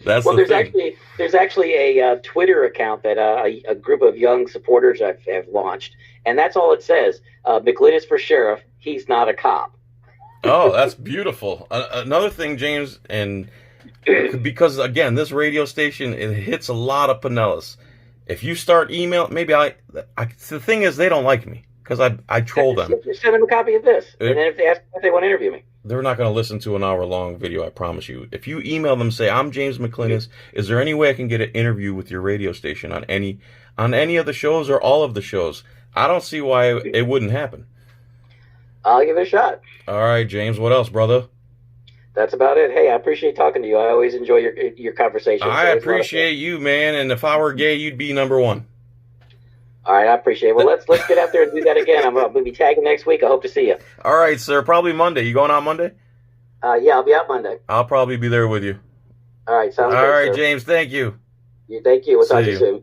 That's well, the thing. There's actually a Twitter account that a group of young supporters have launched, and that's all it says: Mclynas for sheriff. He's not a cop. Oh, that's beautiful. Another thing, James, and because again, this radio station, it hits a lot of Pinellas. If you start email, maybe the thing is they don't like me because I troll them. Just send them a copy of this, and then if they ask if they want to interview me, they're not going to listen to an hour-long video, I promise you. If you email them, say, "I'm James Mclynas. Is there any way I can get an interview with your radio station on any of the shows or all of the shows?" I don't see why it wouldn't happen. I'll give it a shot. All right, James. What else, brother? That's about it. Hey, I appreciate talking to you. I always enjoy your conversation. I appreciate you, man. And if I were gay, you'd be number one. All right, I appreciate it. Well, let's get out there and do that again. I'm going to be tagging next week. I hope to see you. All right, sir. Probably Monday. You going out Monday? Yeah, I'll be out Monday. I'll probably be there with you. All right, sounds good. All right, sir. James. Thank you. Thank you. We'll talk to you soon.